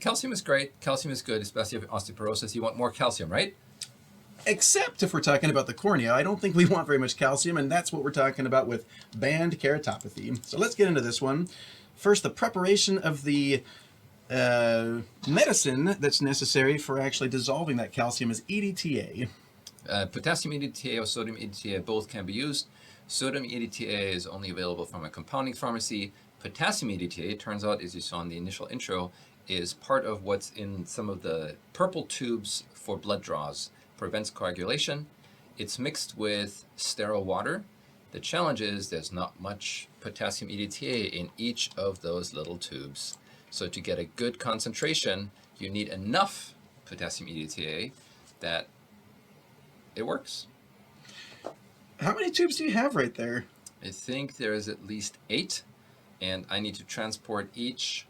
Calcium is great. Calcium is good, especially if osteoporosis. You want more calcium, right? Except if we're talking about the cornea. I don't think we want very much calcium, and that's what we're talking about with band keratopathy. So let's get into this one. First, the preparation of the medicine that's necessary for actually dissolving that calcium is EDTA. Potassium-Ethylenediaminetetraacetic or sodium-Ethylenediaminetetraacetic, both can be used. Sodium-Ethylenediaminetetraacetic is only available from a compounding pharmacy. Potassium-Ethylenediaminetetraacetic, turns out, as you saw in the initial intro, is part of what's in some of the purple tubes for blood draws. Prevents coagulation. It's mixed with sterile water. The challenge is there's not much potassium-Ethylenediaminetetraacetic in each of those little tubes. So to get a good concentration, you need enough potassium-Ethylenediaminetetraacetic that it works. How many tubes do you have right there? I think there is at least 8, and I need to transport each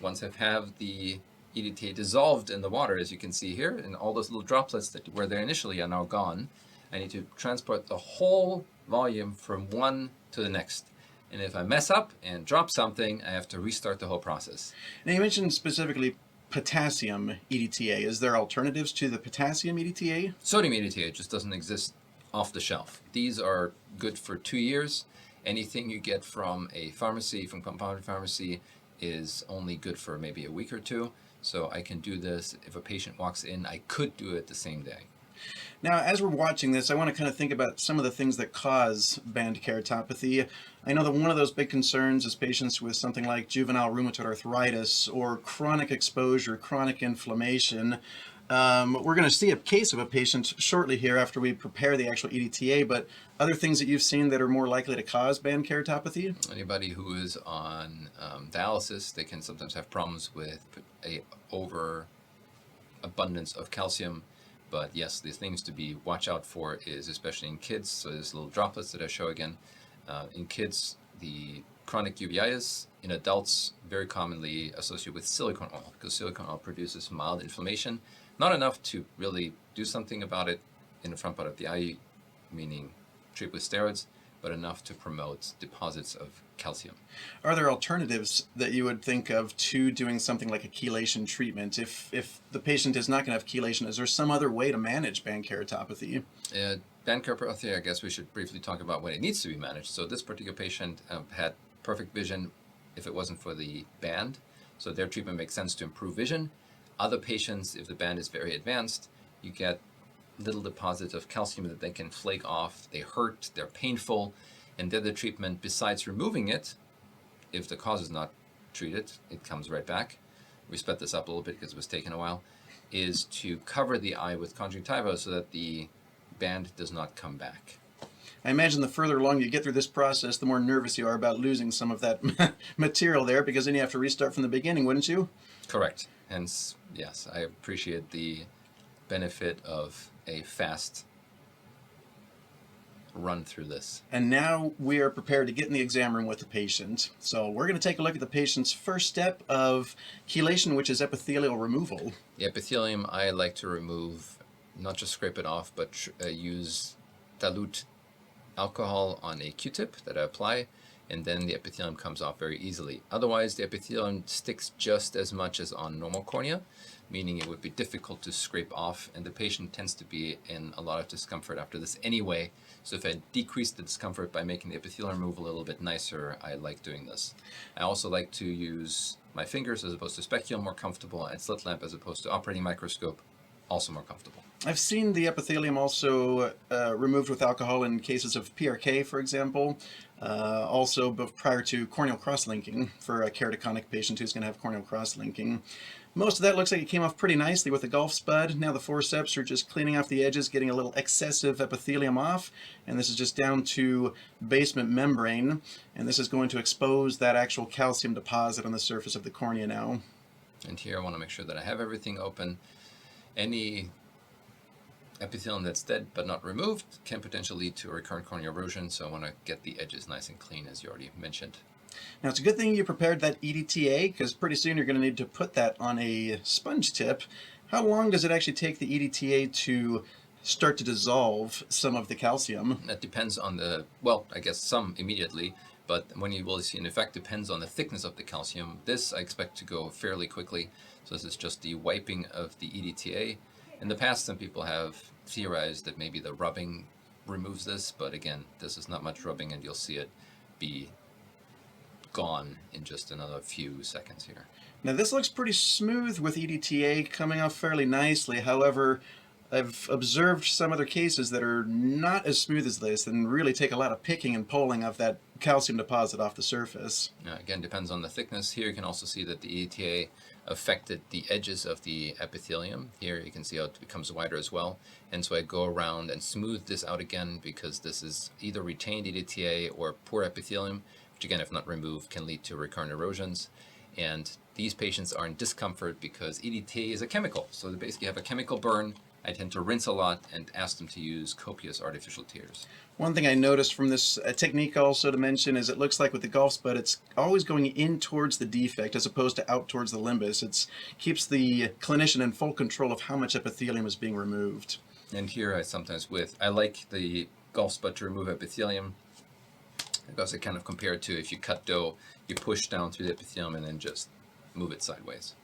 once I have the EDTA dissolved in the water, as you can see here, and all those little droplets that were there initially are now gone. I need to transport the whole volume from one to the next. And if I mess up and drop something, I have to restart the whole process. Now you mentioned specifically potassium EDTA. Is there alternatives to the potassium EDTA? Sodium EDTA just doesn't exist off the shelf. These are good for 2 years. Anything you get from a pharmacy, from compounded pharmacy, is only good for maybe a week or 2. So I can do this. If a patient walks in, I could do it the same day. Now, as we're watching this, I want to kind of think about some of the things that cause band keratopathy. I know that one of those big concerns is patients with something like juvenile rheumatoid arthritis or chronic exposure, chronic inflammation. We're going to see a case of a patient shortly here after we prepare the actual EDTA, but other things that you've seen that are more likely to cause band keratopathy? Anybody who is on dialysis, they can sometimes have problems with a overabundance of calcium. But yes, the things to be watch out for is especially in kids. So there's little droplets that I show again. In kids, the chronic uveitis. In adults, very commonly associated with silicone oil, because silicone oil produces mild inflammation. Not enough to really do something about it in the front part of the eye, meaning treat with steroids, but enough to promote deposits of calcium. Are there alternatives that you would think of to doing something like a chelation treatment? If the patient is not going to have chelation, is there some other way to manage band keratopathy? Band keratopathy, I guess we should briefly talk about when it needs to be managed. So this particular patient had perfect vision if it wasn't for the band. So their treatment makes sense to improve vision. Other patients, if the band is very advanced, you get little deposits of calcium that they can flake off. They hurt, they're painful, and then the treatment, besides removing it, if the cause is not treated, it comes right back. We sped this up a little bit because it was taking a while, is to cover the eye with conjunctiva so that the band does not come back. I imagine the further along you get through this process, the more nervous you are about losing some of that material there, because then you have to restart from the beginning, wouldn't you? Correct. Hence, yes, I appreciate the benefit of a fast run through this. And now we are prepared to get in the exam room with the patient. So we're going to take a look at the patient's first step of chelation, which is epithelial removal. The epithelium I like to remove, not just scrape it off, but use dilute alcohol on a Q-tip that I apply, and then the epithelium comes off very easily. Otherwise, the epithelium sticks just as much as on normal cornea, meaning it would be difficult to scrape off, and the patient tends to be in a lot of discomfort after this anyway. So if I decrease the discomfort by making the epithelium removal a little bit nicer, I like doing this. I also like to use my fingers as opposed to speculum, more comfortable, and slit lamp as opposed to operating microscope, also more comfortable. I've seen the epithelium also removed with alcohol in cases of PRK, for example. Also prior to corneal cross-linking for a keratoconic patient who's going to have corneal cross-linking. Most of that looks like it came off pretty nicely with a golf spud. Now the forceps are just cleaning off the edges, getting a little excessive epithelium off, and this is just down to basement membrane, and this is going to expose that actual calcium deposit on the surface of the cornea now. And here I want to make sure that I have everything open. Any epithelium that's dead but not removed can potentially lead to recurrent corneal erosion, so I want to get the edges nice and clean, as you already mentioned. Now it's a good thing you prepared that EDTA, because pretty soon you're going to need to put that on a sponge tip. How long does it actually take the EDTA to start to dissolve some of the calcium? That depends on the, well, I guess some immediately, but when you will see an effect depends on the thickness of the calcium. This I expect to go fairly quickly. So this is just the wiping of the EDTA. In the past, some people have theorized that maybe the rubbing removes this, but again, this is not much rubbing, and you'll see it be gone in just another few seconds here. Now this looks pretty smooth with EDTA coming off fairly nicely. However, I've observed some other cases that are not as smooth as this and really take a lot of picking and pulling of that calcium deposit off the surface. Again, depends on the thickness. Here you can also see that the EDTA affected the edges of the epithelium. Here you can see how it becomes wider as well. And so I go around and smooth this out again because this is either retained EDTA or poor epithelium, which again, if not removed, can lead to recurrent erosions. And these patients are in discomfort because EDTA is a chemical. So they basically have a chemical burn. I tend to rinse a lot and ask them to use copious artificial tears. One thing I noticed from this technique also to mention is it looks like with the Gulf Spud, it's always going in towards the defect as opposed to out towards the limbus. It keeps the clinician in full control of how much epithelium is being removed. And here I like the Gulf Spud to remove epithelium because I kind of compare it to if you cut dough, you push down through the epithelium and then just move it sideways.